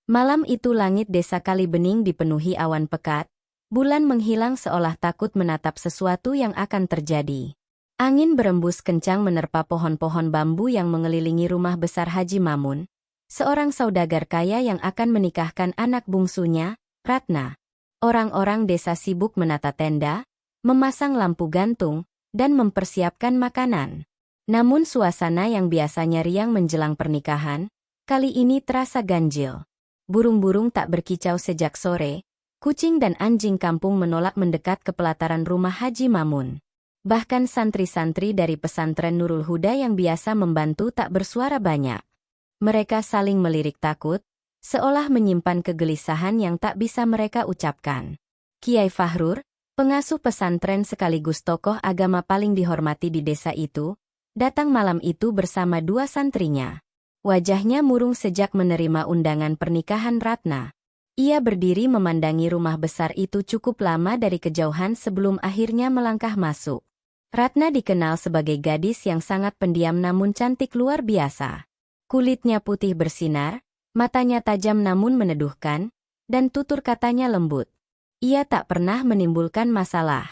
Malam itu langit desa Kalibening dipenuhi awan pekat, bulan menghilang seolah takut menatap sesuatu yang akan terjadi. Angin berembus kencang menerpa pohon-pohon bambu yang mengelilingi rumah besar Haji Mamun, seorang saudagar kaya yang akan menikahkan anak bungsunya, Ratna. Orang-orang desa sibuk menata tenda, memasang lampu gantung, dan mempersiapkan makanan. Namun suasana yang biasanya riang menjelang pernikahan, kali ini terasa ganjil. Burung-burung tak berkicau sejak sore, kucing dan anjing kampung menolak mendekat ke pelataran rumah Haji Mamun. Bahkan santri-santri dari pesantren Nurul Huda yang biasa membantu tak bersuara banyak. Mereka saling melirik takut, seolah menyimpan kegelisahan yang tak bisa mereka ucapkan. Kiai Fahrur, pengasuh pesantren sekaligus tokoh agama paling dihormati di desa itu, datang malam itu bersama dua santrinya. Wajahnya murung sejak menerima undangan pernikahan Ratna. Ia berdiri memandangi rumah besar itu cukup lama dari kejauhan sebelum akhirnya melangkah masuk. Ratna dikenal sebagai gadis yang sangat pendiam namun cantik luar biasa. Kulitnya putih bersinar, matanya tajam namun meneduhkan, dan tutur katanya lembut. Ia tak pernah menimbulkan masalah.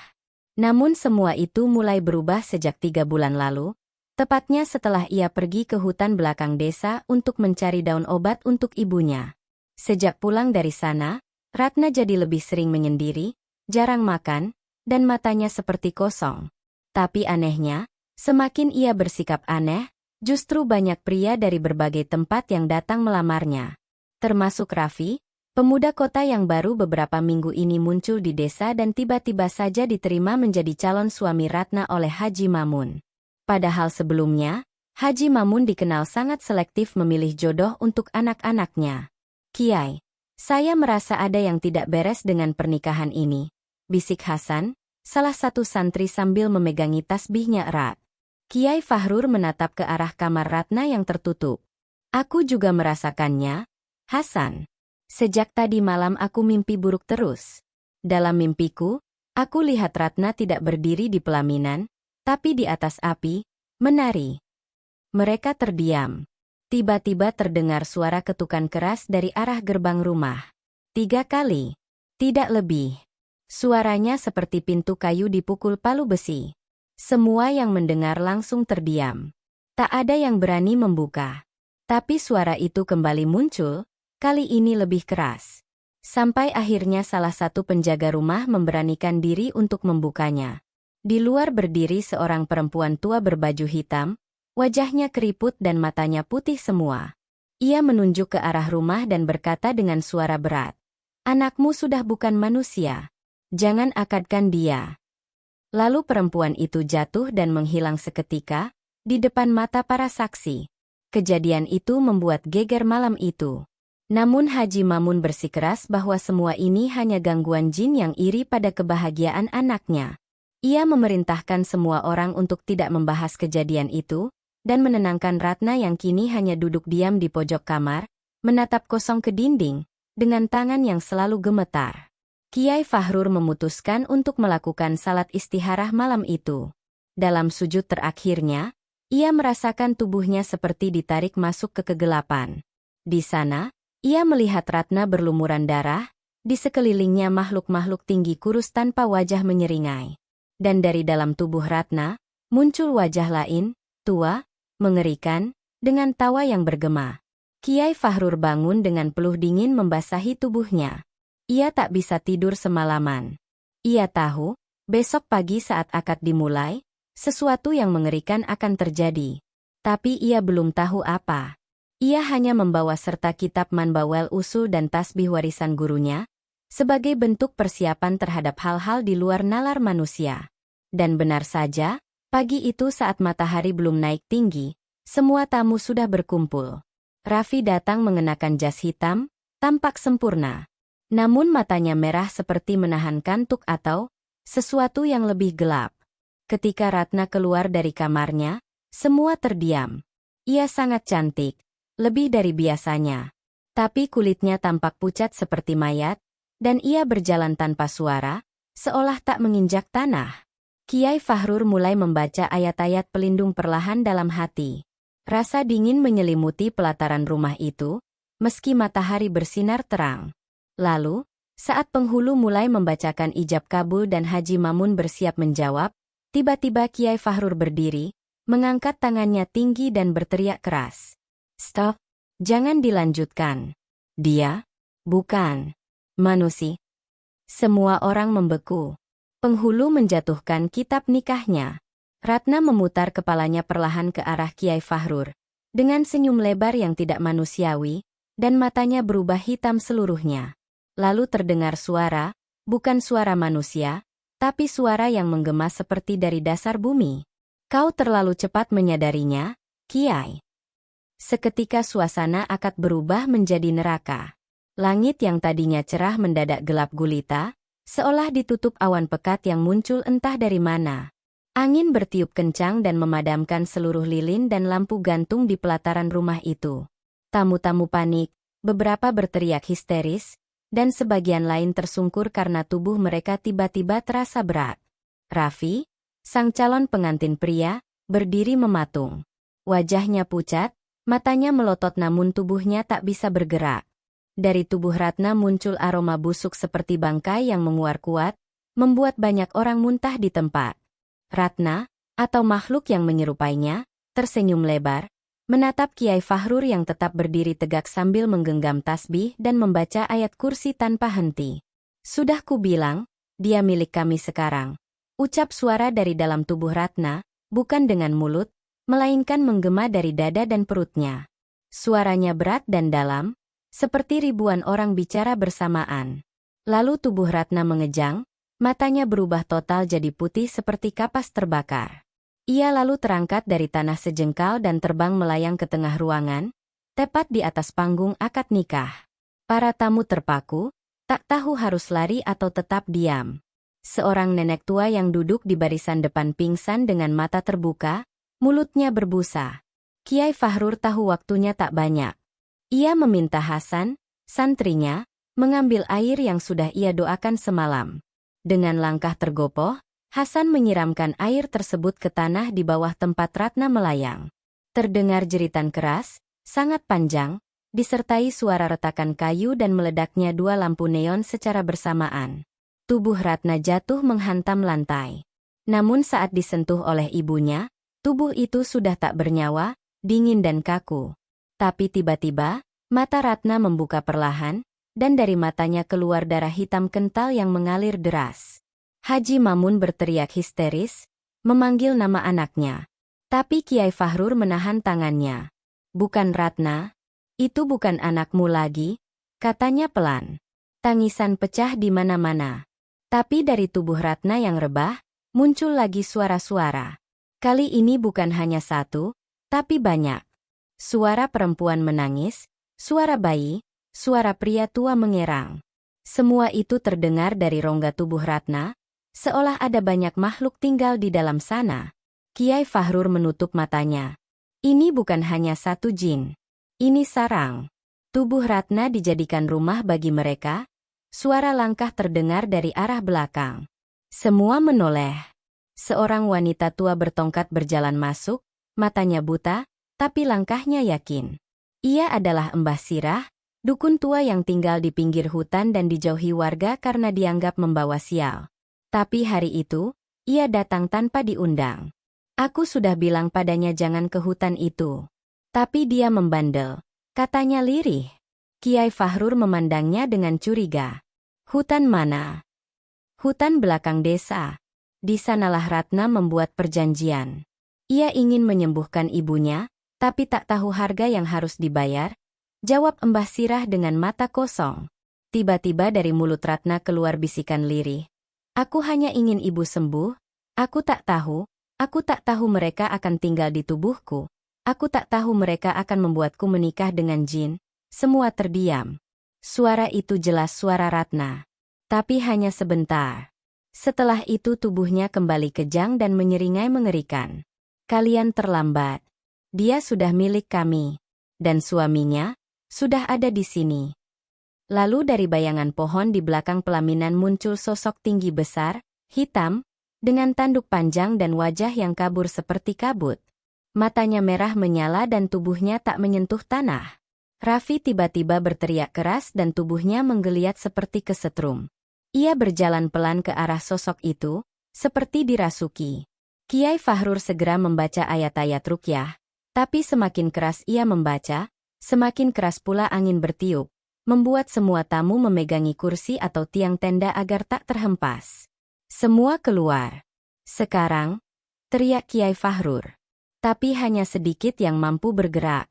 Namun semua itu mulai berubah sejak 3 bulan lalu, tepatnya setelah ia pergi ke hutan belakang desa untuk mencari daun obat untuk ibunya. Sejak pulang dari sana, Ratna jadi lebih sering menyendiri, jarang makan, dan matanya seperti kosong. Tapi anehnya, semakin ia bersikap aneh, justru banyak pria dari berbagai tempat yang datang melamarnya. Termasuk Raffi, pemuda kota yang baru beberapa minggu ini muncul di desa dan tiba-tiba saja diterima menjadi calon suami Ratna oleh Haji Mamun. Padahal sebelumnya, Haji Mamun dikenal sangat selektif memilih jodoh untuk anak-anaknya. Kiai, saya merasa ada yang tidak beres dengan pernikahan ini, bisik Hasan, salah satu santri sambil memegangi tasbihnya erat. Kiai Fahrur menatap ke arah kamar Ratna yang tertutup. Aku juga merasakannya, Hasan. Sejak tadi malam aku mimpi buruk terus. Dalam mimpiku, aku lihat Ratna tidak berdiri di pelaminan, tapi di atas api, menari. Mereka terdiam. Tiba-tiba terdengar suara ketukan keras dari arah gerbang rumah. 3 kali. Tidak lebih. Suaranya seperti pintu kayu dipukul palu besi. Semua yang mendengar langsung terdiam. Tak ada yang berani membuka. Tapi suara itu kembali muncul, kali ini lebih keras. Sampai akhirnya salah satu penjaga rumah memberanikan diri untuk membukanya. Di luar berdiri seorang perempuan tua berbaju hitam, wajahnya keriput dan matanya putih semua. Ia menunjuk ke arah rumah dan berkata dengan suara berat, "Anakmu sudah bukan manusia. Jangan akadkan dia." Lalu perempuan itu jatuh dan menghilang seketika, di depan mata para saksi. Kejadian itu membuat geger malam itu. Namun Haji Mamun bersikeras bahwa semua ini hanya gangguan jin yang iri pada kebahagiaan anaknya. Ia memerintahkan semua orang untuk tidak membahas kejadian itu, dan menenangkan Ratna yang kini hanya duduk diam di pojok kamar, menatap kosong ke dinding, dengan tangan yang selalu gemetar. Kiai Fahrur memutuskan untuk melakukan salat istiharah malam itu. Dalam sujud terakhirnya, ia merasakan tubuhnya seperti ditarik masuk ke kegelapan. Di sana, ia melihat Ratna berlumuran darah, di sekelilingnya makhluk-makhluk tinggi kurus tanpa wajah menyeringai. Dan dari dalam tubuh Ratna, muncul wajah lain, tua, mengerikan, dengan tawa yang bergema. Kiai Fahrur bangun dengan peluh dingin membasahi tubuhnya. Ia tak bisa tidur semalaman. Ia tahu, besok pagi saat akad dimulai, sesuatu yang mengerikan akan terjadi. Tapi ia belum tahu apa. Ia hanya membawa serta kitab Manbawel Usul dan tasbih warisan gurunya, sebagai bentuk persiapan terhadap hal-hal di luar nalar manusia. Dan benar saja, pagi itu saat matahari belum naik tinggi, semua tamu sudah berkumpul. Raffi datang mengenakan jas hitam, tampak sempurna. Namun matanya merah seperti menahan kantuk atau sesuatu yang lebih gelap. Ketika Ratna keluar dari kamarnya, semua terdiam. Ia sangat cantik, lebih dari biasanya. Tapi kulitnya tampak pucat seperti mayat, dan ia berjalan tanpa suara, seolah tak menginjak tanah. Kiai Fahrur mulai membaca ayat-ayat pelindung perlahan dalam hati. Rasa dingin menyelimuti pelataran rumah itu, meski matahari bersinar terang. Lalu, saat penghulu mulai membacakan ijab kabul dan Haji Mamun bersiap menjawab, tiba-tiba Kiai Fahrur berdiri, mengangkat tangannya tinggi dan berteriak keras. Stop! Jangan dilanjutkan. Dia? Bukan. Manusia. Semua orang membeku. Penghulu menjatuhkan kitab nikahnya. Ratna memutar kepalanya perlahan ke arah Kiai Fahrur, dengan senyum lebar yang tidak manusiawi, dan matanya berubah hitam seluruhnya. Lalu terdengar suara, bukan suara manusia, tapi suara yang menggema seperti dari dasar bumi. Kau terlalu cepat menyadarinya, Kiai. Seketika suasana akad berubah menjadi neraka. Langit yang tadinya cerah mendadak gelap gulita, seolah ditutup awan pekat yang muncul entah dari mana. Angin bertiup kencang dan memadamkan seluruh lilin dan lampu gantung di pelataran rumah itu. Tamu-tamu panik, beberapa berteriak histeris, dan sebagian lain tersungkur karena tubuh mereka tiba-tiba terasa berat. Raffi, sang calon pengantin pria, berdiri mematung. Wajahnya pucat, matanya melotot namun tubuhnya tak bisa bergerak. Dari tubuh Ratna muncul aroma busuk seperti bangkai yang menguar kuat, membuat banyak orang muntah di tempat. Ratna, atau makhluk yang menyerupainya, tersenyum lebar, menatap Kiai Fahrur yang tetap berdiri tegak sambil menggenggam tasbih dan membaca ayat kursi tanpa henti. Sudah kubilang, dia milik kami sekarang. Ucap suara dari dalam tubuh Ratna, bukan dengan mulut, melainkan menggema dari dada dan perutnya. Suaranya berat dan dalam, seperti ribuan orang bicara bersamaan. Lalu tubuh Ratna mengejang, matanya berubah total jadi putih seperti kapas terbakar. Ia lalu terangkat dari tanah sejengkal dan terbang melayang ke tengah ruangan, tepat di atas panggung akad nikah. Para tamu terpaku, tak tahu harus lari atau tetap diam. Seorang nenek tua yang duduk di barisan depan pingsan dengan mata terbuka, mulutnya berbusa. Kiai Fahrur tahu waktunya tak banyak. Ia meminta Hasan, santrinya, mengambil air yang sudah ia doakan semalam. Dengan langkah tergopoh, Hasan menyiramkan air tersebut ke tanah di bawah tempat Ratna melayang. Terdengar jeritan keras, sangat panjang, disertai suara retakan kayu dan meledaknya dua lampu neon secara bersamaan. Tubuh Ratna jatuh menghantam lantai. Namun saat disentuh oleh ibunya, tubuh itu sudah tak bernyawa, dingin dan kaku. Tapi tiba-tiba, mata Ratna membuka perlahan, dan dari matanya keluar darah hitam kental yang mengalir deras. Haji Mamun berteriak histeris, memanggil nama anaknya. Tapi Kiai Fahrur menahan tangannya. Bukan Ratna, itu bukan anakmu lagi, katanya pelan. Tangisan pecah di mana-mana. Tapi dari tubuh Ratna yang rebah, muncul lagi suara-suara. Kali ini bukan hanya satu, tapi banyak. Suara perempuan menangis, suara bayi, suara pria tua mengerang. Semua itu terdengar dari rongga tubuh Ratna, seolah ada banyak makhluk tinggal di dalam sana. Kiai Fahrur menutup matanya. Ini bukan hanya satu jin. Ini sarang. Tubuh Ratna dijadikan rumah bagi mereka. Suara langkah terdengar dari arah belakang. Semua menoleh. Seorang wanita tua bertongkat berjalan masuk, matanya buta, tapi langkahnya yakin. Ia adalah Mbah Sirah, dukun tua yang tinggal di pinggir hutan dan dijauhi warga karena dianggap membawa sial. Tapi hari itu, ia datang tanpa diundang. Aku sudah bilang padanya jangan ke hutan itu. Tapi dia membandel, katanya lirih. Kiai Fahrur memandangnya dengan curiga. Hutan mana? Hutan belakang desa. Di sanalah Ratna membuat perjanjian. Ia ingin menyembuhkan ibunya, tapi tak tahu harga yang harus dibayar, jawab Mbah Sirah dengan mata kosong. Tiba-tiba dari mulut Ratna keluar bisikan lirih. Aku hanya ingin ibu sembuh, aku tak tahu mereka akan tinggal di tubuhku, aku tak tahu mereka akan membuatku menikah dengan jin. Semua terdiam. Suara itu jelas suara Ratna. Tapi hanya sebentar. Setelah itu tubuhnya kembali kejang dan menyeringai mengerikan. Kalian terlambat. Dia sudah milik kami. Dan suaminya sudah ada di sini. Lalu dari bayangan pohon di belakang pelaminan muncul sosok tinggi besar, hitam, dengan tanduk panjang dan wajah yang kabur seperti kabut. Matanya merah menyala dan tubuhnya tak menyentuh tanah. Raffi tiba-tiba berteriak keras dan tubuhnya menggeliat seperti kesetrum. Ia berjalan pelan ke arah sosok itu, seperti dirasuki. Kiai Fahrur segera membaca ayat-ayat ruqyah, tapi semakin keras ia membaca, semakin keras pula angin bertiup, membuat semua tamu memegangi kursi atau tiang tenda agar tak terhempas. Semua keluar. Sekarang, teriak Kiai Fahrur. Tapi hanya sedikit yang mampu bergerak.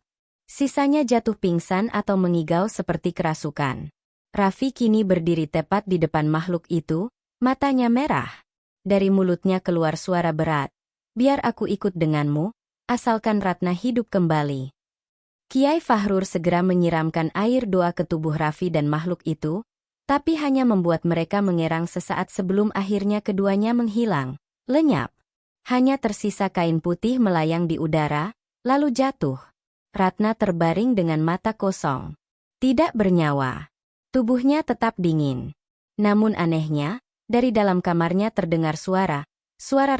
Sisanya jatuh pingsan atau mengigau seperti kerasukan. Raffi kini berdiri tepat di depan makhluk itu, matanya merah. Dari mulutnya keluar suara berat. Biar aku ikut denganmu, asalkan Ratna hidup kembali. Kiai Fahrur segera menyiramkan air doa ke tubuh Raffi dan makhluk itu, tapi hanya membuat mereka mengerang sesaat sebelum akhirnya keduanya menghilang, lenyap. Hanya tersisa kain putih melayang di udara, lalu jatuh. Ratna terbaring dengan mata kosong. Tidak bernyawa. Tubuhnya tetap dingin. Namun anehnya, dari dalam kamarnya terdengar suara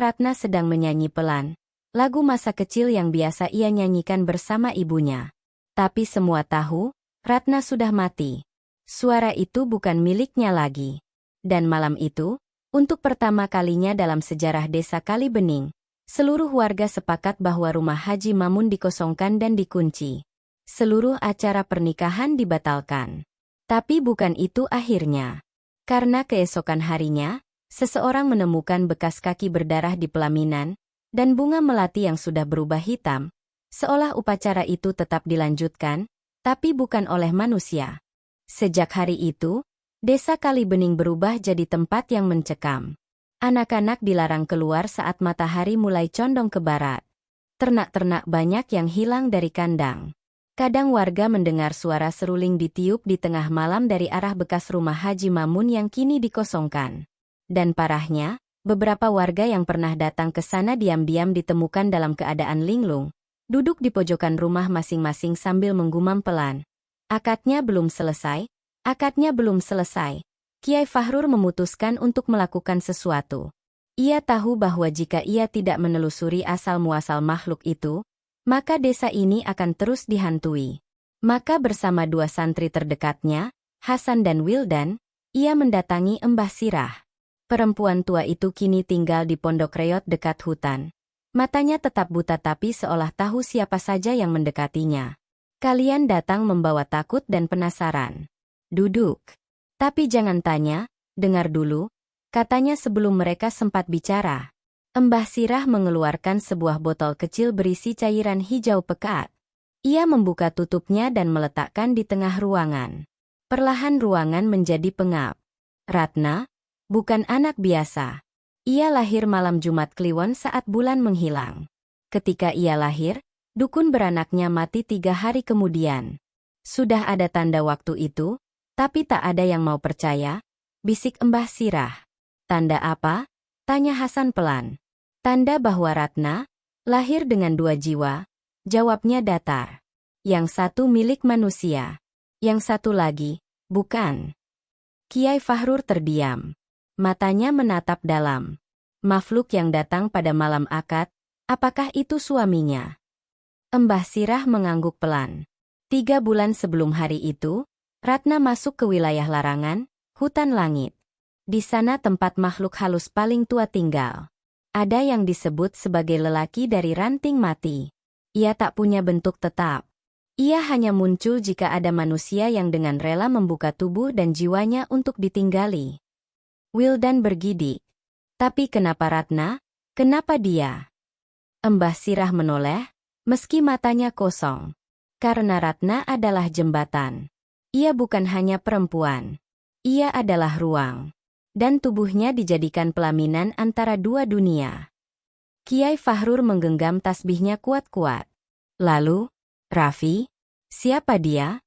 Ratna sedang menyanyi pelan. Lagu masa kecil yang biasa ia nyanyikan bersama ibunya. Tapi semua tahu, Ratna sudah mati. Suara itu bukan miliknya lagi. Dan malam itu, untuk pertama kalinya dalam sejarah desa Kalibening, seluruh warga sepakat bahwa rumah Haji Mamun dikosongkan dan dikunci. Seluruh acara pernikahan dibatalkan. Tapi bukan itu akhirnya. Karena keesokan harinya, seseorang menemukan bekas kaki berdarah di pelaminan, dan bunga melati yang sudah berubah hitam, seolah upacara itu tetap dilanjutkan, tapi bukan oleh manusia. Sejak hari itu, desa Kalibening berubah jadi tempat yang mencekam. Anak-anak dilarang keluar saat matahari mulai condong ke barat. Ternak-ternak banyak yang hilang dari kandang. Kadang warga mendengar suara seruling ditiup di tengah malam dari arah bekas rumah Haji Mamun yang kini dikosongkan. Dan parahnya, beberapa warga yang pernah datang ke sana diam-diam ditemukan dalam keadaan linglung, duduk di pojokan rumah masing-masing sambil menggumam pelan. Akadnya belum selesai, akadnya belum selesai. Kiai Fahrur memutuskan untuk melakukan sesuatu. Ia tahu bahwa jika ia tidak menelusuri asal-muasal makhluk itu, maka desa ini akan terus dihantui. Maka bersama dua santri terdekatnya, Hasan dan Wildan, ia mendatangi Embah Sirah. Perempuan tua itu kini tinggal di pondok reot dekat hutan. Matanya tetap buta tapi seolah tahu siapa saja yang mendekatinya. Kalian datang membawa takut dan penasaran. Duduk. Tapi jangan tanya, dengar dulu, katanya sebelum mereka sempat bicara. Embah Sirah mengeluarkan sebuah botol kecil berisi cairan hijau pekat. Ia membuka tutupnya dan meletakkan di tengah ruangan. Perlahan ruangan menjadi pengap. Ratna, bukan anak biasa. Ia lahir malam Jumat Kliwon saat bulan menghilang. Ketika ia lahir, dukun beranaknya mati 3 hari kemudian. Sudah ada tanda waktu itu, tapi tak ada yang mau percaya, bisik Embah Sirah. Tanda apa? Tanya Hasan pelan. Tanda bahwa Ratna lahir dengan 2 jiwa, jawabnya datar. Yang satu milik manusia, yang satu lagi, bukan. Kiai Fahrur terdiam. Matanya menatap dalam. Makhluk yang datang pada malam akad, apakah itu suaminya? Embah Sirah mengangguk pelan. 3 bulan sebelum hari itu, Ratna masuk ke wilayah larangan, hutan langit. Di sana tempat makhluk halus paling tua tinggal. Ada yang disebut sebagai lelaki dari ranting mati. Ia tak punya bentuk tetap. Ia hanya muncul jika ada manusia yang dengan rela membuka tubuh dan jiwanya untuk ditinggali. Wildan bergidik. Tapi kenapa Ratna? Kenapa dia? Embah Sirah menoleh, meski matanya kosong. Karena Ratna adalah jembatan. Ia bukan hanya perempuan. Ia adalah ruang. Dan tubuhnya dijadikan pelaminan antara 2 dunia. Kiai Fahrur menggenggam tasbihnya kuat-kuat. Lalu, Raffi? Siapa dia?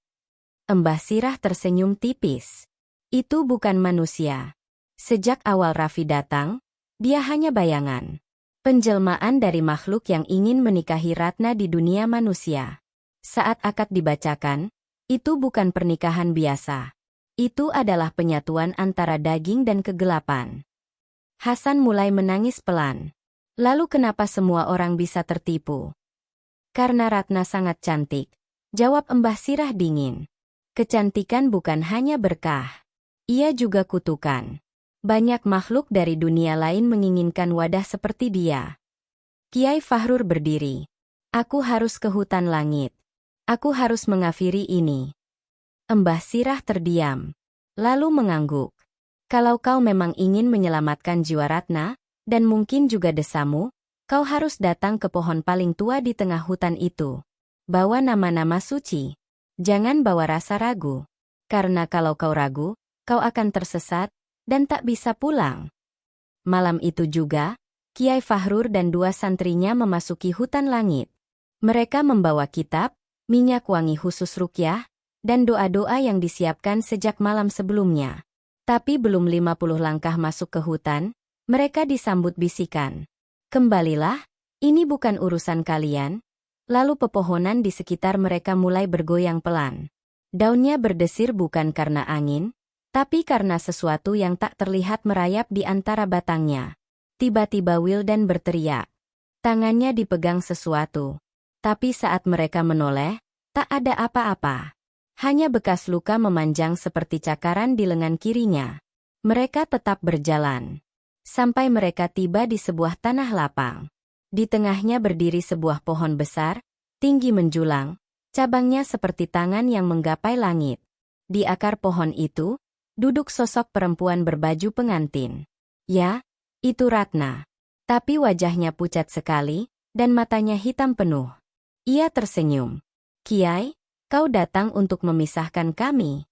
Embah Sirah tersenyum tipis. Itu bukan manusia. Sejak awal Raffi datang, dia hanya bayangan. Penjelmaan dari makhluk yang ingin menikahi Ratna di dunia manusia. Saat akad dibacakan, itu bukan pernikahan biasa. Itu adalah penyatuan antara daging dan kegelapan. Hasan mulai menangis pelan. Lalu kenapa semua orang bisa tertipu? Karena Ratna sangat cantik. Jawab Mbah Sirah dingin. Kecantikan bukan hanya berkah. Ia juga kutukan. Banyak makhluk dari dunia lain menginginkan wadah seperti dia. Kiai Fahrur berdiri. Aku harus ke hutan langit. Aku harus mengakhiri ini. Mbah Sirah terdiam. Lalu mengangguk. Kalau kau memang ingin menyelamatkan jiwa Ratna, dan mungkin juga desamu, kau harus datang ke pohon paling tua di tengah hutan itu. Bawa nama-nama suci. Jangan bawa rasa ragu. Karena kalau kau ragu, kau akan tersesat, dan tak bisa pulang. Malam itu juga, Kiai Fahrur dan dua santrinya memasuki hutan langit. Mereka membawa kitab, minyak wangi khusus ruqyah, dan doa-doa yang disiapkan sejak malam sebelumnya. Tapi belum 50 langkah masuk ke hutan, mereka disambut bisikan. Kembalilah, ini bukan urusan kalian. Lalu pepohonan di sekitar mereka mulai bergoyang pelan. Daunnya berdesir bukan karena angin, tapi karena sesuatu yang tak terlihat merayap di antara batangnya. Tiba-tiba Wildan berteriak. Tangannya dipegang sesuatu. Tapi saat mereka menoleh, tak ada apa-apa. Hanya bekas luka memanjang seperti cakaran di lengan kirinya. Mereka tetap berjalan. Sampai mereka tiba di sebuah tanah lapang. Di tengahnya berdiri sebuah pohon besar, tinggi menjulang, cabangnya seperti tangan yang menggapai langit. Di akar pohon itu, duduk sosok perempuan berbaju pengantin. Ya, itu Ratna. Tapi wajahnya pucat sekali, dan matanya hitam penuh. Ia tersenyum. Kiai, kau datang untuk memisahkan kami.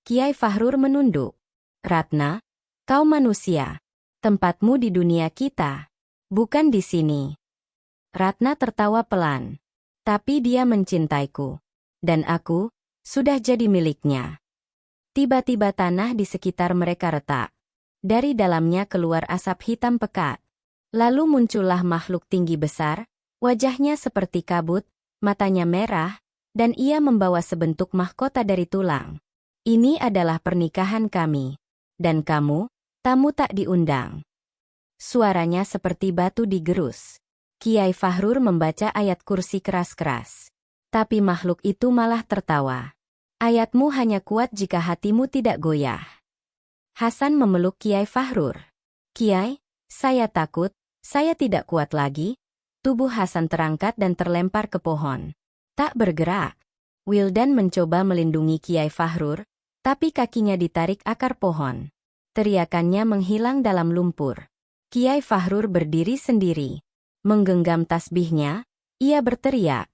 Kiai Fahrur menunduk. Ratna, kau manusia. Tempatmu di dunia kita. Bukan di sini. Ratna tertawa pelan. Tapi dia mencintaiku. Dan aku, sudah jadi miliknya. Tiba-tiba tanah di sekitar mereka retak. Dari dalamnya keluar asap hitam pekat. Lalu muncullah makhluk tinggi besar, wajahnya seperti kabut, matanya merah, dan ia membawa sebentuk mahkota dari tulang. Ini adalah pernikahan kami. Dan kamu, tamu tak diundang. Suaranya seperti batu digerus. Kiai Fahrur membaca ayat kursi keras-keras. Tapi makhluk itu malah tertawa. Ayatmu hanya kuat jika hatimu tidak goyah. Hasan memeluk Kiai Fahrur. Kiai, saya takut, saya tidak kuat lagi. Tubuh Hasan terangkat dan terlempar ke pohon. Tak bergerak. Wildan mencoba melindungi Kiai Fahrur, tapi kakinya ditarik akar pohon. Teriakannya menghilang dalam lumpur. Kiai Fahrur berdiri sendiri. Menggenggam tasbihnya, ia berteriak.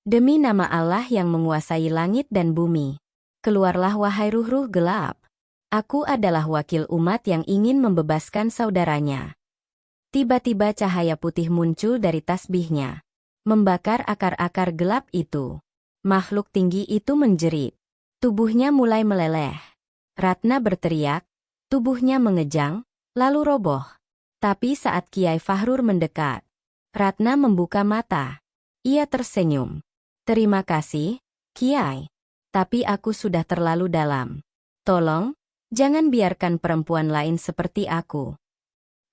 Demi nama Allah yang menguasai langit dan bumi. Keluarlah wahai ruh-ruh gelap. Aku adalah wakil umat yang ingin membebaskan saudaranya. Tiba-tiba cahaya putih muncul dari tasbihnya. Membakar akar-akar gelap itu. Makhluk tinggi itu menjerit. Tubuhnya mulai meleleh. Ratna berteriak. Tubuhnya mengejang, lalu roboh. Tapi saat Kiai Fahrur mendekat, Ratna membuka mata. Ia tersenyum. Terima kasih, Kiai. Tapi aku sudah terlalu dalam. Tolong, jangan biarkan perempuan lain seperti aku.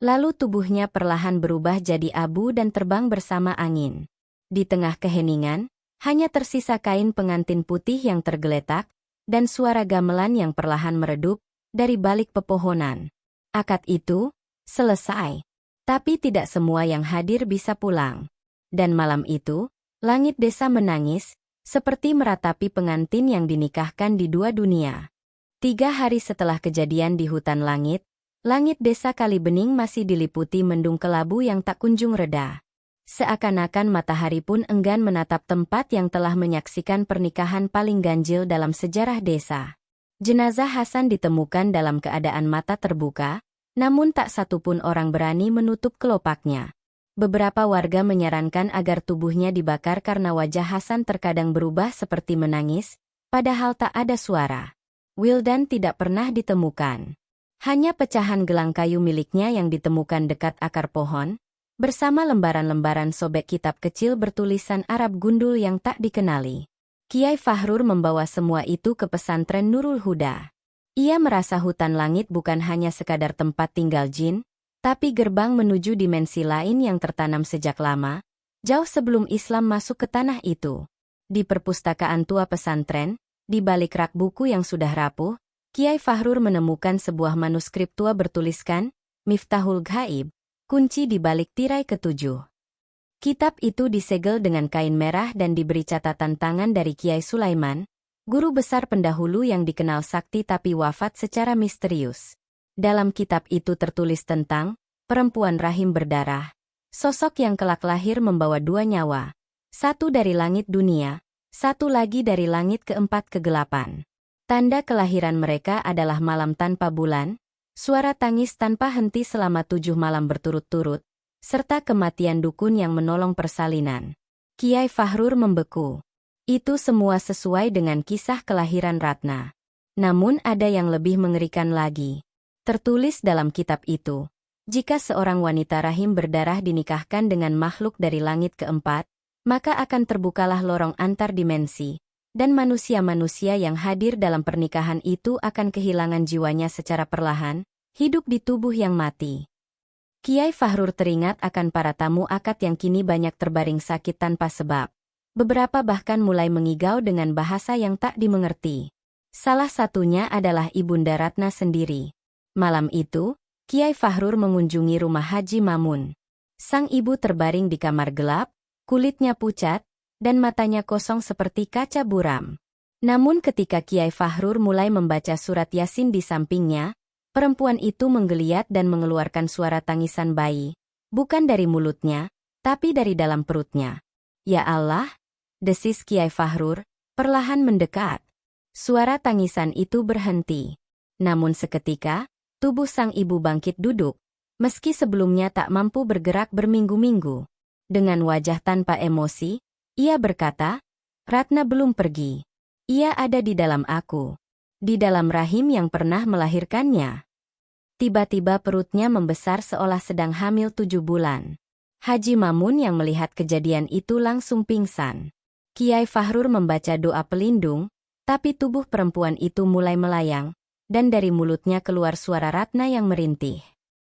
Lalu tubuhnya perlahan berubah jadi abu dan terbang bersama angin. Di tengah keheningan, hanya tersisa kain pengantin putih yang tergeletak, dan suara gamelan yang perlahan meredup dari balik pepohonan. Akad itu selesai. Tapi tidak semua yang hadir bisa pulang. Dan malam itu, langit desa menangis, seperti meratapi pengantin yang dinikahkan di dua dunia. 3 hari setelah kejadian di hutan langit desa Kalibening masih diliputi mendung kelabu yang tak kunjung reda. Seakan-akan matahari pun enggan menatap tempat yang telah menyaksikan pernikahan paling ganjil dalam sejarah desa. Jenazah Hasan ditemukan dalam keadaan mata terbuka, namun tak satupun orang berani menutup kelopaknya. Beberapa warga menyarankan agar tubuhnya dibakar karena wajah Hasan terkadang berubah seperti menangis, padahal tak ada suara. Wildan tidak pernah ditemukan. Hanya pecahan gelang kayu miliknya yang ditemukan dekat akar pohon, bersama lembaran-lembaran sobek kitab kecil bertulisan Arab gundul yang tak dikenali. Kiai Fahrur membawa semua itu ke pesantren Nurul Huda. Ia merasa hutan langit bukan hanya sekadar tempat tinggal jin, tapi gerbang menuju dimensi lain yang tertanam sejak lama, jauh sebelum Islam masuk ke tanah itu. Di perpustakaan tua pesantren, di balik rak buku yang sudah rapuh, Kiai Fahrur menemukan sebuah manuskrip tua bertuliskan, Miftahul Ghaib, kunci di balik tirai ketujuh. Kitab itu disegel dengan kain merah dan diberi catatan tangan dari Kiai Sulaiman, guru besar pendahulu yang dikenal sakti tapi wafat secara misterius. Dalam kitab itu tertulis tentang perempuan rahim berdarah, sosok yang kelak lahir membawa dua nyawa, satu dari langit dunia, satu lagi dari langit keempat kegelapan. Tanda kelahiran mereka adalah malam tanpa bulan, suara tangis tanpa henti selama 7 malam berturut-turut, serta kematian dukun yang menolong persalinan. Kiai Fahrur membeku. Itu semua sesuai dengan kisah kelahiran Ratna. Namun ada yang lebih mengerikan lagi. Tertulis dalam kitab itu, jika seorang wanita rahim berdarah dinikahkan dengan makhluk dari langit keempat, maka akan terbukalah lorong antar dimensi, dan manusia-manusia yang hadir dalam pernikahan itu akan kehilangan jiwanya secara perlahan, hidup di tubuh yang mati. Kiai Fahrur teringat akan para tamu akad yang kini banyak terbaring sakit tanpa sebab. Beberapa bahkan mulai mengigau dengan bahasa yang tak dimengerti. Salah satunya adalah Ibunda Ratna sendiri. Malam itu, Kiai Fahrur mengunjungi rumah Haji Mamun. Sang ibu terbaring di kamar gelap, kulitnya pucat, dan matanya kosong seperti kaca buram. Namun ketika Kiai Fahrur mulai membaca surat Yasin di sampingnya, perempuan itu menggeliat dan mengeluarkan suara tangisan bayi, bukan dari mulutnya, tapi dari dalam perutnya. Ya Allah, desis Kiai Fahrur, perlahan mendekat. Suara tangisan itu berhenti. Namun seketika, tubuh sang ibu bangkit duduk, meski sebelumnya tak mampu bergerak berminggu-minggu. Dengan wajah tanpa emosi, ia berkata, Ratna belum pergi. Ia ada di dalam aku. Di dalam rahim yang pernah melahirkannya. Tiba-tiba perutnya membesar seolah sedang hamil 7 bulan. Haji Mamun yang melihat kejadian itu langsung pingsan. Kiai Fahrur membaca doa pelindung, tapi tubuh perempuan itu mulai melayang, dan dari mulutnya keluar suara Ratna yang merintih.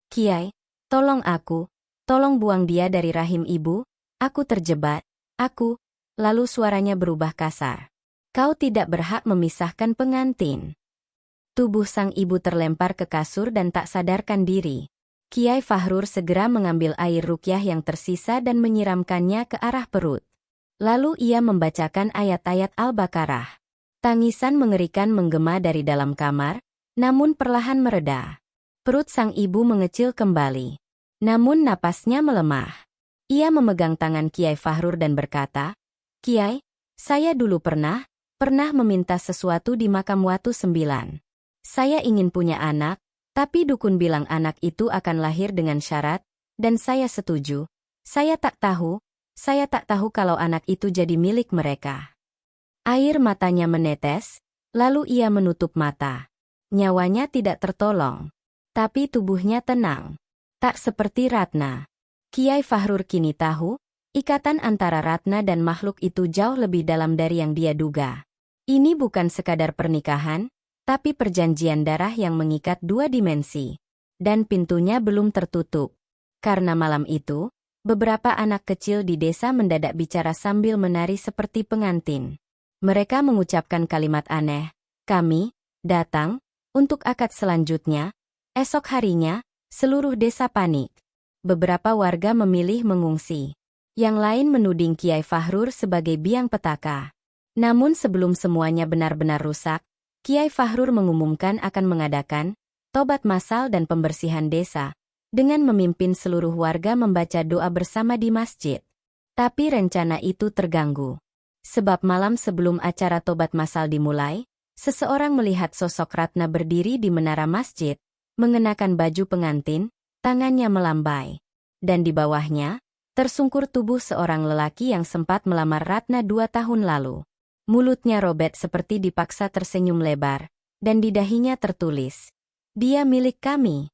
Kiai, tolong aku, tolong buang dia dari rahim ibu, aku terjebak, aku. Lalu suaranya berubah kasar. Kau tidak berhak memisahkan pengantin. Tubuh sang ibu terlempar ke kasur dan tak sadarkan diri. Kiai Fahrur segera mengambil air ruqyah yang tersisa dan menyiramkannya ke arah perut. Lalu ia membacakan ayat-ayat Al-Baqarah. Tangisan mengerikan menggema dari dalam kamar, namun perlahan mereda. Perut sang ibu mengecil kembali. Namun napasnya melemah. Ia memegang tangan Kiai Fahrur dan berkata, Kiai, saya dulu pernah meminta sesuatu di makam Watu 9. Saya ingin punya anak, tapi dukun bilang anak itu akan lahir dengan syarat, dan saya setuju. Saya tak tahu kalau anak itu jadi milik mereka. Air matanya menetes, lalu ia menutup mata. Nyawanya tidak tertolong, tapi tubuhnya tenang. Tak seperti Ratna. Kiai Fahrur kini tahu, ikatan antara Ratna dan makhluk itu jauh lebih dalam dari yang dia duga. Ini bukan sekadar pernikahan, tapi perjanjian darah yang mengikat 2 dimensi. Dan pintunya belum tertutup. Karena malam itu, beberapa anak kecil di desa mendadak bicara sambil menari seperti pengantin. Mereka mengucapkan kalimat aneh, kami datang untuk akad selanjutnya. Esok harinya, seluruh desa panik. Beberapa warga memilih mengungsi. Yang lain menuding Kiai Fahrur sebagai biang petaka. Namun sebelum semuanya benar-benar rusak, Kiai Fahrur mengumumkan akan mengadakan tobat massal dan pembersihan desa, dengan memimpin seluruh warga membaca doa bersama di masjid. Tapi rencana itu terganggu. Sebab malam sebelum acara tobat massal dimulai, seseorang melihat sosok Ratna berdiri di menara masjid, mengenakan baju pengantin, tangannya melambai. Dan di bawahnya, tersungkur tubuh seorang lelaki yang sempat melamar Ratna 2 tahun lalu. Mulutnya robek seperti dipaksa tersenyum lebar, dan di dahinya tertulis, "Dia milik kami."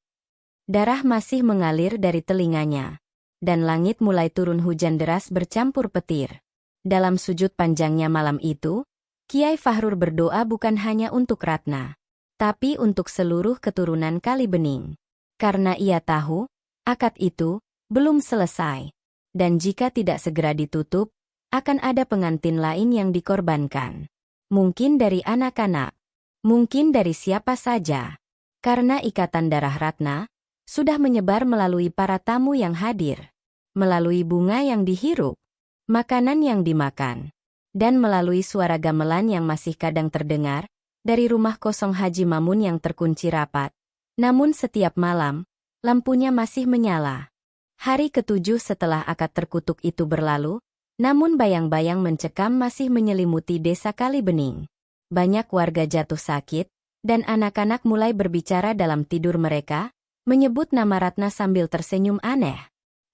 Darah masih mengalir dari telinganya, dan langit mulai turun hujan deras bercampur petir. Dalam sujud panjangnya malam itu, Kiai Fahrur berdoa bukan hanya untuk Ratna, tapi untuk seluruh keturunan Kalibening. Karena ia tahu, akad itu belum selesai. Dan jika tidak segera ditutup, akan ada pengantin lain yang dikorbankan. Mungkin dari anak-anak, mungkin dari siapa saja. Karena ikatan darah Ratna sudah menyebar melalui para tamu yang hadir, melalui bunga yang dihirup, makanan yang dimakan, dan melalui suara gamelan yang masih kadang terdengar dari rumah kosong Haji Mamun yang terkunci rapat. Namun setiap malam, lampunya masih menyala. Hari ketujuh setelah akad terkutuk itu berlalu, namun bayang-bayang mencekam masih menyelimuti desa Kalibening. Banyak warga jatuh sakit, dan anak-anak mulai berbicara dalam tidur mereka, menyebut nama Ratna sambil tersenyum aneh.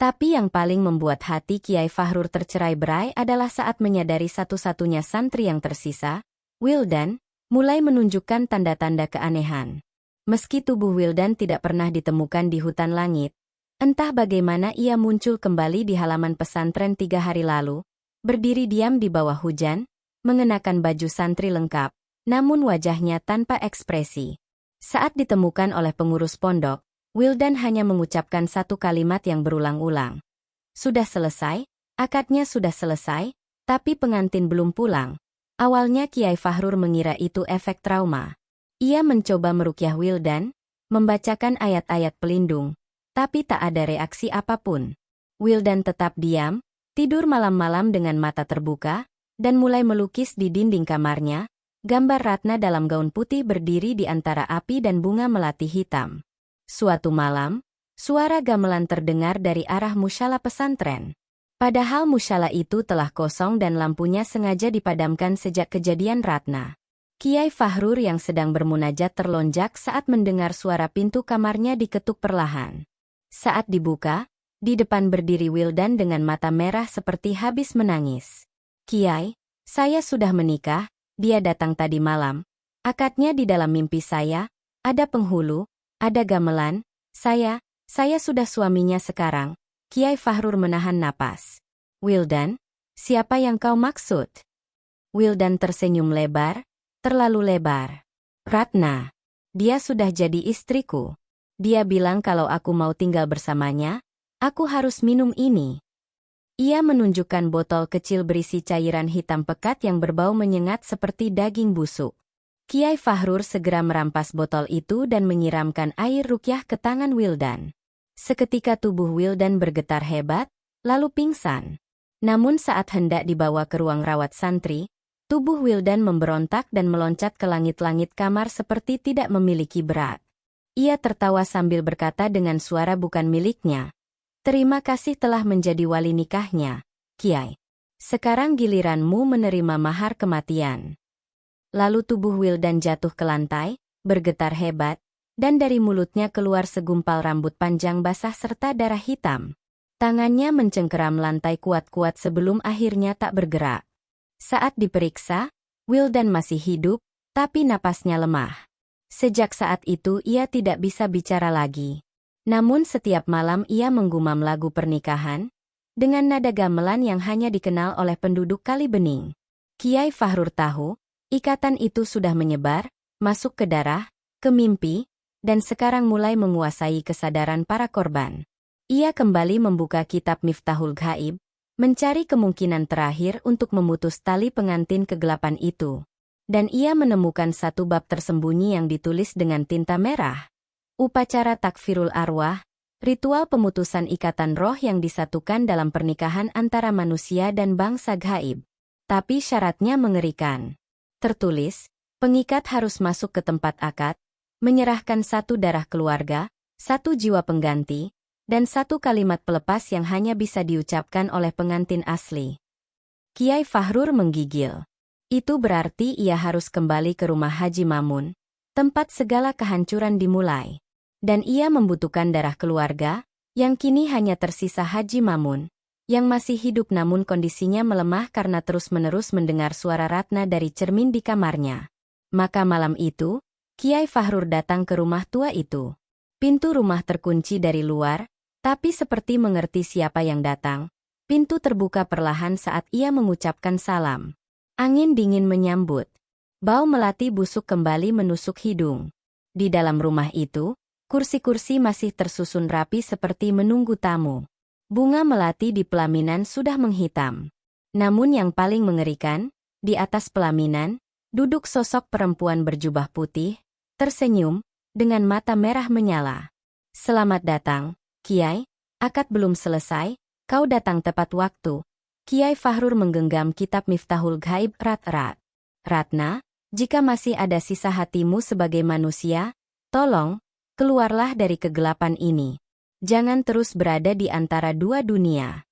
Tapi yang paling membuat hati Kiai Fahrur tercerai-berai adalah saat menyadari satu-satunya santri yang tersisa, Wildan, mulai menunjukkan tanda-tanda keanehan. Meski tubuh Wildan tidak pernah ditemukan di hutan langit, entah bagaimana ia muncul kembali di halaman pesantren 3 hari lalu, berdiri diam di bawah hujan, mengenakan baju santri lengkap, namun wajahnya tanpa ekspresi. Saat ditemukan oleh pengurus pondok, Wildan hanya mengucapkan satu kalimat yang berulang-ulang. Sudah selesai, akadnya sudah selesai, tapi pengantin belum pulang. Awalnya Kiai Fahrur mengira itu efek trauma. Ia mencoba meruqyah Wildan, membacakan ayat-ayat pelindung, tapi tak ada reaksi apapun. Wildan tetap diam, tidur malam-malam dengan mata terbuka, dan mulai melukis di dinding kamarnya, gambar Ratna dalam gaun putih berdiri di antara api dan bunga melati hitam. Suatu malam, suara gamelan terdengar dari arah musala pesantren. Padahal musala itu telah kosong dan lampunya sengaja dipadamkan sejak kejadian Ratna. Kiai Fahrur yang sedang bermunajat terlonjak saat mendengar suara pintu kamarnya diketuk perlahan. Saat dibuka, di depan berdiri Wildan dengan mata merah seperti habis menangis. Kiai, saya sudah menikah, dia datang tadi malam. Akadnya di dalam mimpi saya, ada penghulu, ada gamelan, saya sudah suaminya sekarang. Kiai Fahrur menahan napas. Wildan, siapa yang kau maksud? Wildan tersenyum lebar, terlalu lebar. Ratna, dia sudah jadi istriku. Dia bilang kalau aku mau tinggal bersamanya, aku harus minum ini. Ia menunjukkan botol kecil berisi cairan hitam pekat yang berbau menyengat seperti daging busuk. Kiai Fahrur segera merampas botol itu dan menyiramkan air ruqyah ke tangan Wildan. Seketika tubuh Wildan bergetar hebat, lalu pingsan. Namun saat hendak dibawa ke ruang rawat santri, tubuh Wildan memberontak dan meloncat ke langit-langit kamar seperti tidak memiliki berat. Ia tertawa sambil berkata dengan suara bukan miliknya. Terima kasih telah menjadi wali nikahnya, Kiai. Sekarang giliranmu menerima mahar kematian. Lalu tubuh Wildan jatuh ke lantai, bergetar hebat, dan dari mulutnya keluar segumpal rambut panjang basah serta darah hitam. Tangannya mencengkeram lantai kuat-kuat sebelum akhirnya tak bergerak. Saat diperiksa, Wildan masih hidup, tapi napasnya lemah. Sejak saat itu ia tidak bisa bicara lagi. Namun setiap malam ia menggumam lagu pernikahan, dengan nada gamelan yang hanya dikenal oleh penduduk Kalibening. Kiai Fahrur tahu, ikatan itu sudah menyebar, masuk ke darah, ke mimpi, dan sekarang mulai menguasai kesadaran para korban. Ia kembali membuka kitab Miftahul Ghaib, mencari kemungkinan terakhir untuk memutus tali pengantin kegelapan itu. Dan ia menemukan satu bab tersembunyi yang ditulis dengan tinta merah. Upacara takfirul arwah, ritual pemutusan ikatan roh yang disatukan dalam pernikahan antara manusia dan bangsa gaib. Tapi syaratnya mengerikan. Tertulis, pengikat harus masuk ke tempat akad, menyerahkan satu darah keluarga, satu jiwa pengganti, dan satu kalimat pelepas yang hanya bisa diucapkan oleh pengantin asli. Kiai Fahrur menggigil. Itu berarti ia harus kembali ke rumah Haji Mamun, tempat segala kehancuran dimulai. Dan ia membutuhkan darah keluarga, yang kini hanya tersisa Haji Mamun, yang masih hidup namun kondisinya melemah karena terus-menerus mendengar suara Ratna dari cermin di kamarnya. Maka malam itu, Kiai Fahrur datang ke rumah tua itu. Pintu rumah terkunci dari luar, tapi seperti mengerti siapa yang datang. Pintu terbuka perlahan saat ia mengucapkan salam. Angin dingin menyambut. Bau melati busuk kembali menusuk hidung. Di dalam rumah itu, kursi-kursi masih tersusun rapi seperti menunggu tamu. Bunga melati di pelaminan sudah menghitam. Namun yang paling mengerikan, di atas pelaminan, duduk sosok perempuan berjubah putih, tersenyum, dengan mata merah menyala. Selamat datang, Kiai. Akad belum selesai, kau datang tepat waktu. Kiai Fahrur menggenggam kitab Miftahul Ghaib erat-erat. Ratna, jika masih ada sisa hatimu sebagai manusia, tolong, keluarlah dari kegelapan ini. Jangan terus berada di antara dua dunia.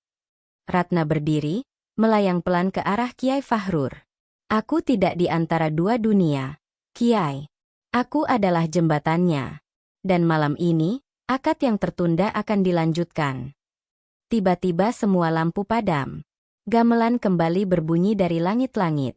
Ratna berdiri, melayang pelan ke arah Kiai Fahrur. Aku tidak di antara dua dunia, Kiai. Aku adalah jembatannya. Dan malam ini, akad yang tertunda akan dilanjutkan. Tiba-tiba semua lampu padam. Gamelan kembali berbunyi dari langit-langit.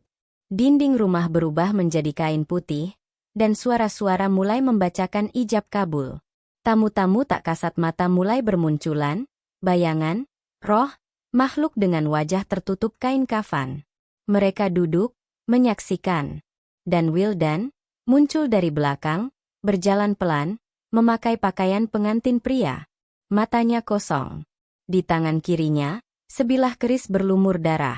Dinding rumah berubah menjadi kain putih, dan suara-suara mulai membacakan ijab kabul. Tamu-tamu tak kasat mata mulai bermunculan, bayangan, roh, makhluk dengan wajah tertutup kain kafan. Mereka duduk, menyaksikan. Dan Wildan muncul dari belakang, berjalan pelan, memakai pakaian pengantin pria. Matanya kosong. Di tangan kirinya, sebilah keris berlumur darah.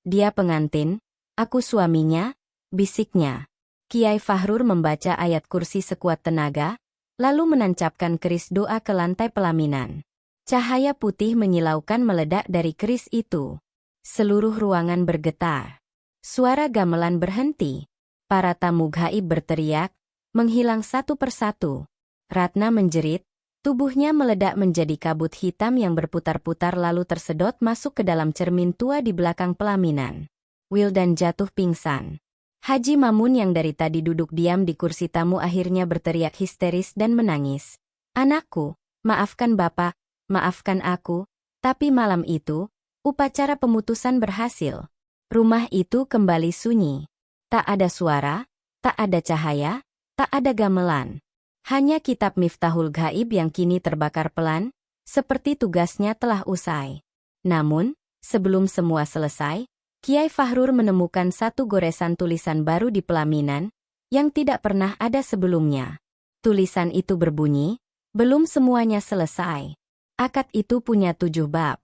Dia pengantin, aku suaminya, bisiknya. Kiai Fahrur membaca ayat kursi sekuat tenaga, lalu menancapkan keris doa ke lantai pelaminan. Cahaya putih menyilaukan meledak dari keris itu. Seluruh ruangan bergetar. Suara gamelan berhenti. Para tamu gaib berteriak, menghilang satu persatu. Ratna menjerit, tubuhnya meledak menjadi kabut hitam yang berputar-putar lalu tersedot masuk ke dalam cermin tua di belakang pelaminan. Wildan jatuh pingsan. Haji Mamun yang dari tadi duduk diam di kursi tamu akhirnya berteriak histeris dan menangis. Anakku, maafkan bapak, maafkan aku, tapi malam itu, upacara pemutusan berhasil. Rumah itu kembali sunyi. Tak ada suara, tak ada cahaya, tak ada gamelan. Hanya kitab Miftahul Ghaib yang kini terbakar pelan, seperti tugasnya telah usai. Namun, sebelum semua selesai, Kiai Fahrur menemukan satu goresan tulisan baru di pelaminan, yang tidak pernah ada sebelumnya. Tulisan itu berbunyi, belum semuanya selesai. Akad itu punya 7 bab.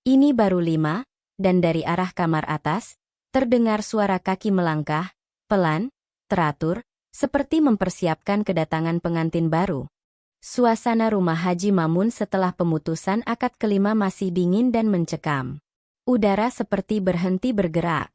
Ini baru 5, dan dari arah kamar atas, terdengar suara kaki melangkah, pelan, teratur, seperti mempersiapkan kedatangan pengantin baru. Suasana rumah Haji Mamun setelah pemutusan akad kelima masih dingin dan mencekam. Udara seperti berhenti bergerak.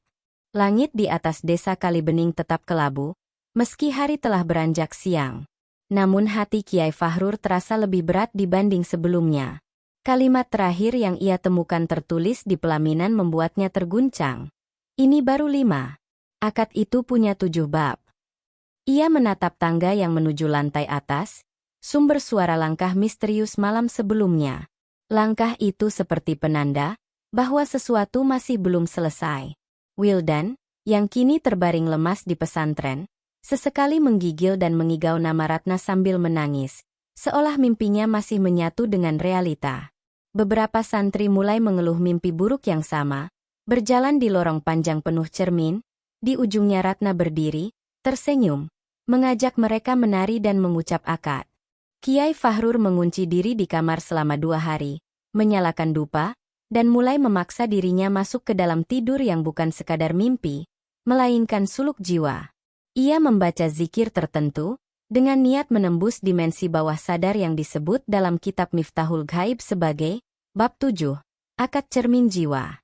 Langit di atas desa Kalibening tetap kelabu, meski hari telah beranjak siang. Namun hati Kiai Fahrur terasa lebih berat dibanding sebelumnya. Kalimat terakhir yang ia temukan tertulis di pelaminan membuatnya terguncang. Ini baru 5. Akad itu punya 7 bab. Ia menatap tangga yang menuju lantai atas, sumber suara langkah misterius malam sebelumnya. Langkah itu seperti penanda bahwa sesuatu masih belum selesai. Wildan, yang kini terbaring lemas di pesantren, sesekali menggigil dan mengigau nama Ratna sambil menangis, seolah mimpinya masih menyatu dengan realita. Beberapa santri mulai mengeluh mimpi buruk yang sama, berjalan di lorong panjang penuh cermin, di ujungnya Ratna berdiri, tersenyum, mengajak mereka menari dan mengucap akad. Kiai Fahrur mengunci diri di kamar selama 2 hari, menyalakan dupa, dan mulai memaksa dirinya masuk ke dalam tidur yang bukan sekadar mimpi, melainkan suluk jiwa. Ia membaca zikir tertentu, dengan niat menembus dimensi bawah sadar yang disebut dalam kitab Miftahul Ghaib sebagai Bab 7, Akad Cermin Jiwa.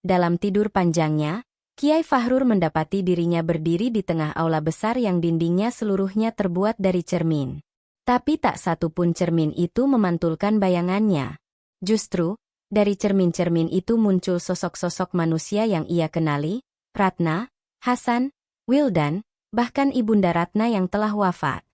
Dalam tidur panjangnya, Kiai Fahrur mendapati dirinya berdiri di tengah aula besar yang dindingnya seluruhnya terbuat dari cermin. Tapi tak satu pun cermin itu memantulkan bayangannya. Justru, dari cermin-cermin itu muncul sosok-sosok manusia yang ia kenali, Ratna, Hasan, Wildan, bahkan Ibunda Ratna yang telah wafat.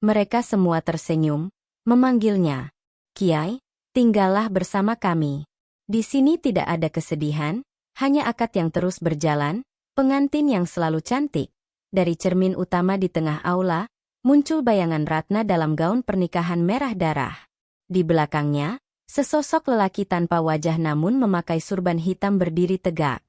Mereka semua tersenyum, memanggilnya, Kiai, tinggallah bersama kami. Di sini tidak ada kesedihan, hanya akad yang terus berjalan, pengantin yang selalu cantik. Dari cermin utama di tengah aula, muncul bayangan Ratna dalam gaun pernikahan merah darah. Di belakangnya, sesosok lelaki tanpa wajah namun memakai surban hitam berdiri tegak.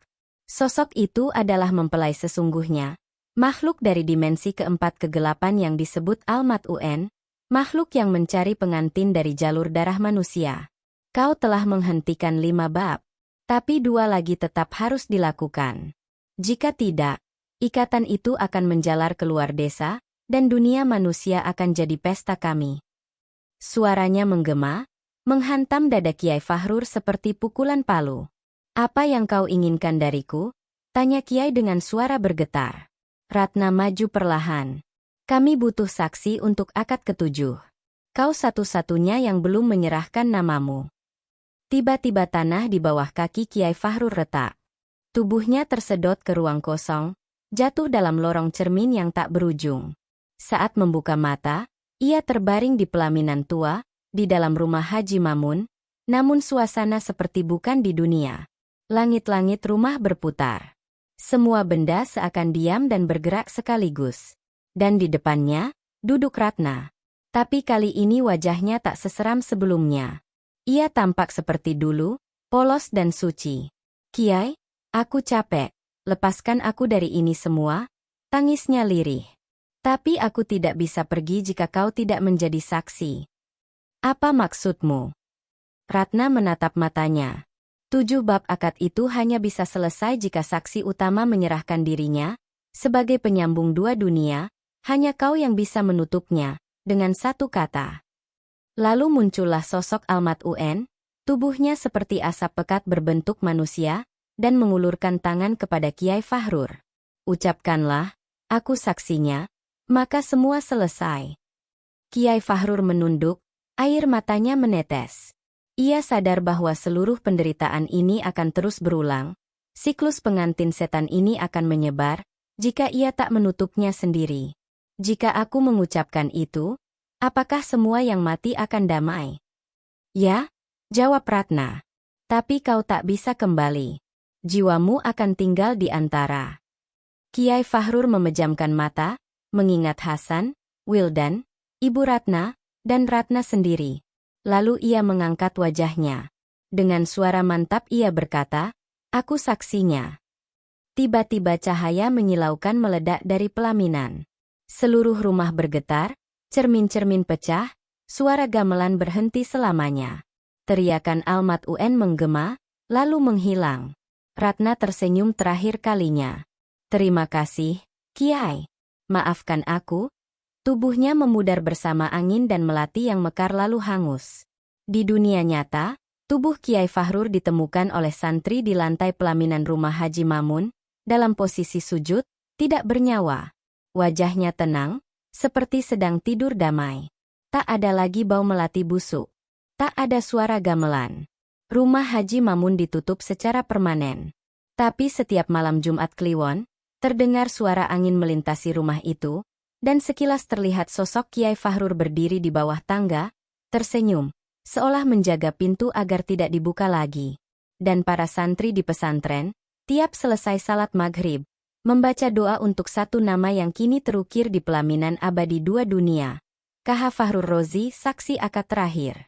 Sosok itu adalah mempelai sesungguhnya, makhluk dari dimensi keempat kegelapan yang disebut Al-Mat'un, makhluk yang mencari pengantin dari jalur darah manusia. Kau telah menghentikan 5 bab. Tapi dua lagi tetap harus dilakukan. Jika tidak, ikatan itu akan menjalar keluar desa, dan dunia manusia akan jadi pesta kami. Suaranya menggema, menghantam dada Kiai Fahrur seperti pukulan palu. Apa yang kau inginkan dariku? Tanya Kiai dengan suara bergetar. Ratna maju perlahan. Kami butuh saksi untuk akad ketujuh. Kau satu-satunya yang belum menyerahkan namamu. Tiba-tiba tanah di bawah kaki Kiai Fahrur retak. Tubuhnya tersedot ke ruang kosong, jatuh dalam lorong cermin yang tak berujung. Saat membuka mata, ia terbaring di pelaminan tua, di dalam rumah Haji Mamun, namun suasana seperti bukan di dunia. Langit-langit rumah berputar. Semua benda seakan diam dan bergerak sekaligus. Dan di depannya, duduk Ratna. Tapi kali ini wajahnya tak seseram sebelumnya. Ia tampak seperti dulu, polos dan suci. Kiai, aku capek. Lepaskan aku dari ini semua. Tangisnya lirih. Tapi aku tidak bisa pergi jika kau tidak menjadi saksi. Apa maksudmu? Ratna menatap matanya. 7 bab akad itu hanya bisa selesai jika saksi utama menyerahkan dirinya. Sebagai penyambung dua dunia, hanya kau yang bisa menutupnya, dengan satu kata. Lalu muncullah sosok Almat UN, tubuhnya seperti asap pekat berbentuk manusia, dan mengulurkan tangan kepada Kiai Fahrur. Ucapkanlah, aku saksinya, maka semua selesai. Kiai Fahrur menunduk, air matanya menetes. Ia sadar bahwa seluruh penderitaan ini akan terus berulang, siklus pengantin setan ini akan menyebar, jika ia tak menutupnya sendiri. Jika aku mengucapkan itu, apakah semua yang mati akan damai? Ya, jawab Ratna. Tapi kau tak bisa kembali. Jiwamu akan tinggal di antara. Kiai Fahrur memejamkan mata, mengingat Hasan, Wildan, Ibu Ratna, dan Ratna sendiri. Lalu ia mengangkat wajahnya. Dengan suara mantap ia berkata, aku saksinya. Tiba-tiba cahaya menyilaukan meledak dari pelaminan. Seluruh rumah bergetar, cermin-cermin pecah, suara gamelan berhenti selamanya. Teriakan Almat UN menggema, lalu menghilang. Ratna tersenyum terakhir kalinya. Terima kasih, Kiai. Maafkan aku. Tubuhnya memudar bersama angin dan melati yang mekar lalu hangus. Di dunia nyata, tubuh Kiai Fahrur ditemukan oleh santri di lantai pelaminan rumah Haji Mamun, dalam posisi sujud, tidak bernyawa. Wajahnya tenang, seperti sedang tidur damai. Tak ada lagi bau melati busuk. Tak ada suara gamelan. Rumah Haji Mamun ditutup secara permanen. Tapi setiap malam Jumat Kliwon, terdengar suara angin melintasi rumah itu, dan sekilas terlihat sosok Kiai Fahrur berdiri di bawah tangga, tersenyum, seolah menjaga pintu agar tidak dibuka lagi. Dan para santri di pesantren, tiap selesai salat maghrib, membaca doa untuk satu nama yang kini terukir di pelaminan abadi dua dunia. KH Fahrur Rozi, saksi akad terakhir.